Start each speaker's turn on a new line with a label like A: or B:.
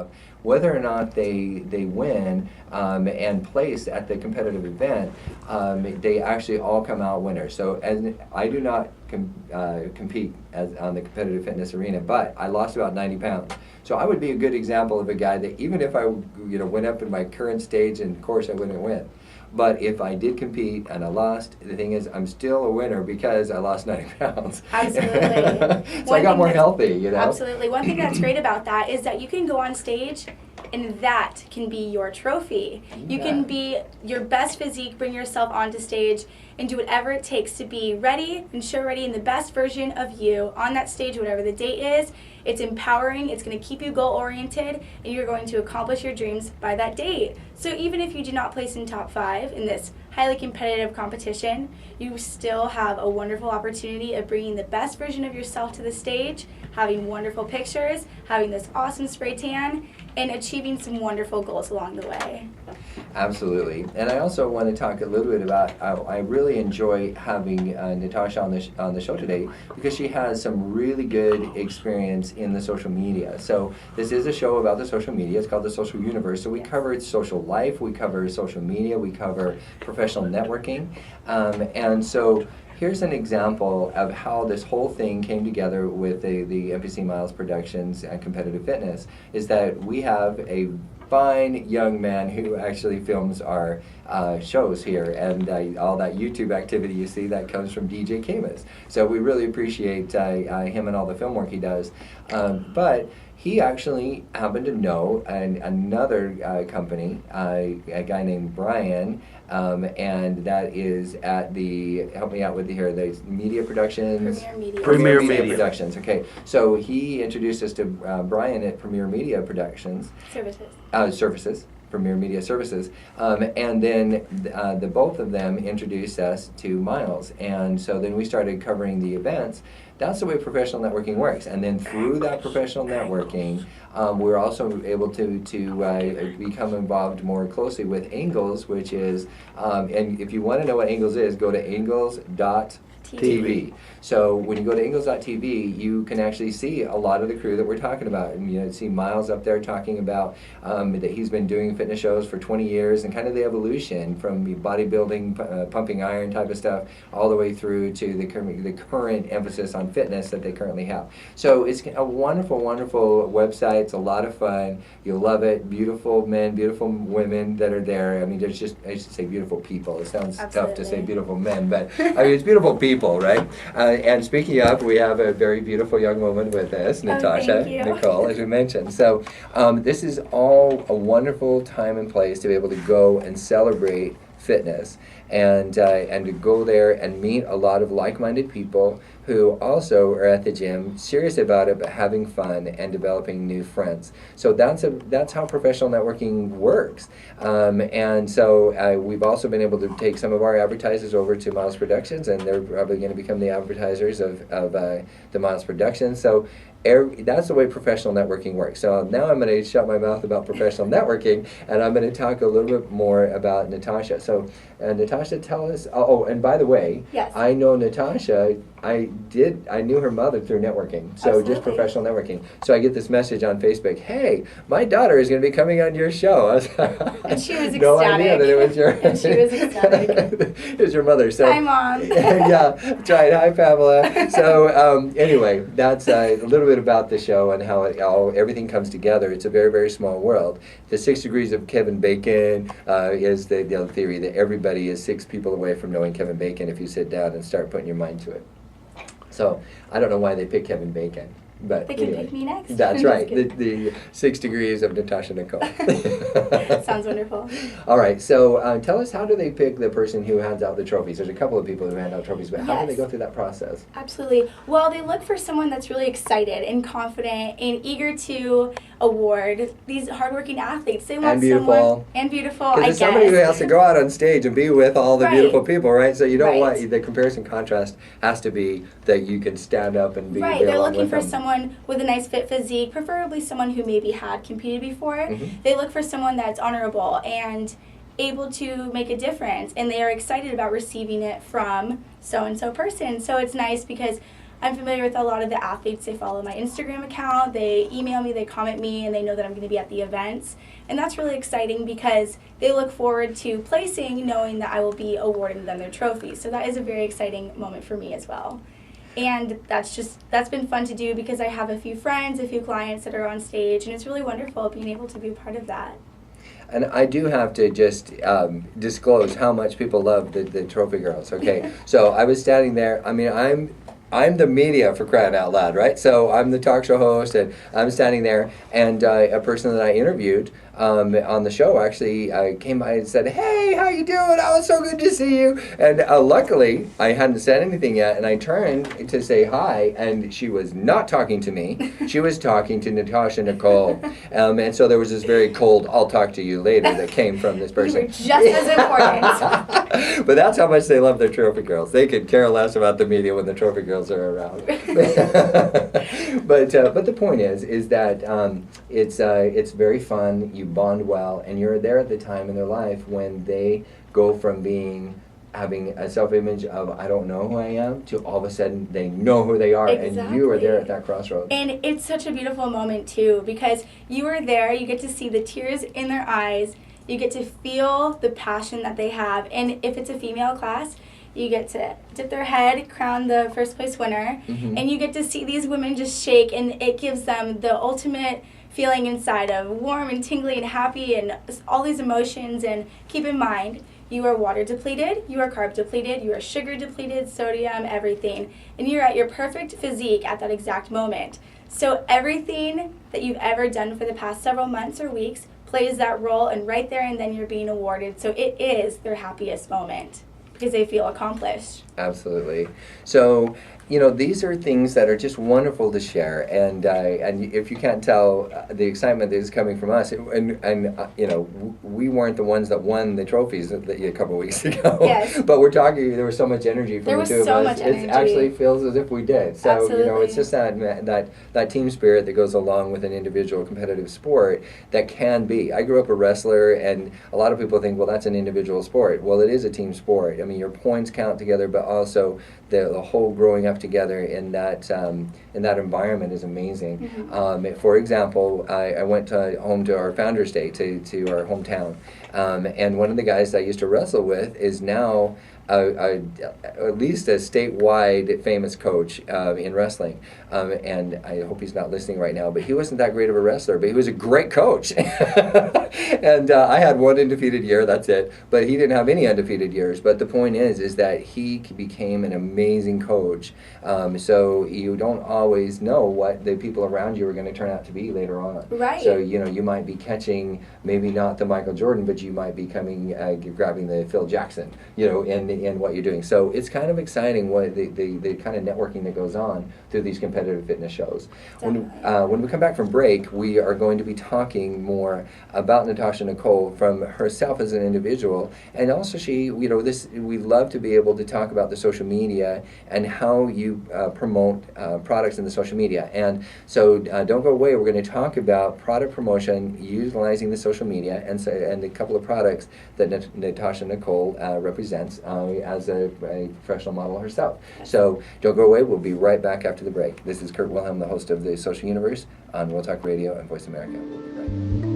A: have, whether or not they win and place at the competitive event, they actually all come out winners. So as I do not compete on the competitive fitness arena, but I lost about 90 pounds. So I would be a good example of a guy that even if I went up in my current stage, and of course I wouldn't win. But if I did compete and I lost, the thing is I'm still a winner because I lost 90 pounds.
B: Absolutely.
A: So I got more healthy, you know?
B: Absolutely. One thing that's great about that is that you can go on stage and that can be your trophy. You can be your best physique, bring yourself onto stage, and do whatever it takes to be ready and show ready in the best version of you on that stage, whatever the date is. It's empowering, it's going to keep you goal-oriented, and you're going to accomplish your dreams by that date. So even if you do not place in top 5 in this highly competitive competition, you still have a wonderful opportunity of bringing the best version of yourself to the stage, having wonderful pictures, having this awesome spray tan, and achieving some wonderful goals along the way.
A: Absolutely. And I also want to talk a little bit about, I really enjoy having Natasha on the show today because she has some really good experience in the social media. So this is a show about the social media. It's called The Social Universe. So we cover social life, we cover social media, we cover professional networking. And so here's an example of how this whole thing came together with the MPC Miles Productions and Competitive Fitness, is that we have a fine young man who actually films our shows here, and all that YouTube activity you see, that comes from DJ Camus. So we really appreciate him and all the film work he does. But he actually happened to know another company, a guy named Brian, and that is at the, help me out with here, the media productions?
C: Premier Media
A: Productions, okay. So he introduced us to Brian at Premier Media Productions. Services. Premier Media Services, and then the both of them introduced us to Miles, and so then we started covering the events. That's the way professional networking works, and then through that professional networking, we're also able to become involved more closely with Angles, which is, and if you want to know what Angles is, go to angles.tv. So when you go to angles.tv, you can actually see a lot of the crew that we're talking about. And you see Miles up there talking about that he's been doing fitness shows for 20 years and kind of the evolution from bodybuilding, pumping iron type of stuff, all the way through to the current emphasis on fitness that they currently have. So it's a wonderful, wonderful website. It's a lot of fun. You'll love it. Beautiful men, beautiful women that are there. I mean, there's just, I should say beautiful people. It sounds tough to say beautiful men, but I mean, it's beautiful people, right? And speaking of, we have a very beautiful young woman with us, Natasha, Nicole, as we mentioned. So this is all a wonderful time and place to be able to go and celebrate fitness and to go there and meet a lot of like-minded people who also are at the gym, serious about it, but having fun and developing new friends. So that's how professional networking works. And so we've also been able to take some of our advertisers over to Miles Productions, and they're probably going to become the advertisers of the Miles Productions. So that's the way professional networking works. So now I'm going to shut my mouth about professional networking, and I'm going to talk a little bit more about Natasha. So Natasha, tell us, oh, and by the way,
B: yes.
A: I know Natasha, I knew her mother through networking, so
B: Absolutely.
A: Just professional networking. So I get this message on Facebook, hey, my daughter is going to be coming on your show. I was
B: and she was ecstatic.
A: No idea that it was your
B: and she was ecstatic.
A: It was your mother. So,
B: hi, Mom.
A: Yeah, that's right. Hi, Pamela. So anyway, that's a little bit about the show and how everything comes together. It's a very, very small world. The 6 degrees of Kevin Bacon is the theory that everybody is 6 people away from knowing Kevin Bacon if you sit down and start putting your mind to it. So I don't know why they picked Kevin Bacon. But
B: they can
A: anyway,
B: pick me next.
A: That's right. The 6 degrees of Natasha Nicole.
B: Sounds wonderful.
A: All right. So tell us, how do they pick the person who hands out the trophies? There's a couple of people who hand out trophies, but how do they go through that process?
B: Absolutely. Well, they look for someone that's really excited and confident and eager to award these hardworking athletes. They want someone and beautiful.
A: Because it's somebody who has to go out on stage and be with all the beautiful people, right? So you don't want the comparison contrast has to be that you can stand up and be
B: right.
A: They're
B: looking for someone with a nice fit physique, preferably someone who maybe had competed before. Mm-hmm. They look for someone that's honorable and able to make a difference, and they are excited about receiving it from so-and-so person. So it's nice because I'm familiar with a lot of the athletes. They follow my Instagram account, they email me, they comment me, and they know that I'm going to be at the events. And that's really exciting because they look forward to placing knowing that I will be awarding them their trophies. So that is a very exciting moment for me as well. And that's been fun to do because I have a few friends, a few clients that are on stage, and it's really wonderful being able to be a part of that.
A: And I do have to just disclose how much people love the Trophy Girls, okay? So I was standing there, I mean, I'm the media, for crying out loud, right? So I'm the talk show host, and I'm standing there, and a person that I interviewed on the show actually came by and said, "Hey, how you doing? Oh, it's so good to see you." And luckily, I hadn't said anything yet, and I turned to say hi, and she was not talking to me. She was talking to Natasha Nicole. And so there was this very cold, "I'll talk to you later," that came from this person.
B: You were just as important.
A: But that's how much they love their Trophy Girls. They could care less about the media when the Trophy Girls are around. But the point is that it's very fun. You bond well, and you're there at the time in their life when they go from having a self-image of "I don't know who I am" to all of a sudden they know who they are.
B: Exactly.
A: And you are there at that crossroads.
B: And it's such a beautiful moment too because you are there, you get to see the tears in their eyes, you get to feel the passion that they have, and if it's a female class, you get to dip their head, crown the first place winner, and you get to see these women just shake, and it gives them the ultimate feeling inside of warm and tingly and happy and all these emotions. And keep in mind, you are water depleted, you are carb depleted, you are sugar depleted, sodium, everything, and you're at your perfect physique at that exact moment. So everything that you've ever done for the past several months or weeks plays that role, and right there and then you're being awarded. So it is their happiest moment because they feel accomplished.
A: Absolutely. So, these are things that are just wonderful to share, and if you can't tell, the excitement that is coming from us, we weren't the ones that won the trophies a couple of weeks ago.
B: Yes.
A: But we're talking. There was so much energy from the two of us.
B: There was so much energy.
A: It actually feels as if we did. So
B: Absolutely.
A: it's just that team spirit that goes along with an individual competitive sport that can be. I grew up a wrestler, and a lot of people think, well, that's an individual sport. Well, it is a team sport. I mean, your points count together, but also the whole growing up together in that environment is amazing. For example, I went home to our Founders Day to our hometown, and one of the guys I used to wrestle with is now at least a statewide famous coach in wrestling, and I hope he's not listening right now, but he wasn't that great of a wrestler, but he was a great coach. And I had one undefeated year, that's it, but he didn't have any undefeated years. But the point is that he became an amazing coach. So you don't always know what the people around you are going to turn out to be later on.
B: Right.
A: So you might be catching maybe not the Michael Jordan, but you might be grabbing the Phil Jackson, in what you're doing. So it's kind of exciting what the kind of networking that goes on through these competitive fitness shows. When we come back from break, we are going to be talking more about Natasha Nicole from herself as an individual, and also we love to be able to talk about the social media and how you promote products in the social media. And so don't go away. We're going to talk about product promotion utilizing the social media and a couple of products that Natasha Nicole represents as a professional model herself. So don't go away. We'll be right back after the break. This is Kurt Wilhelm, the host of the Social Universe on World Talk Radio and Voice America. We'll be right back.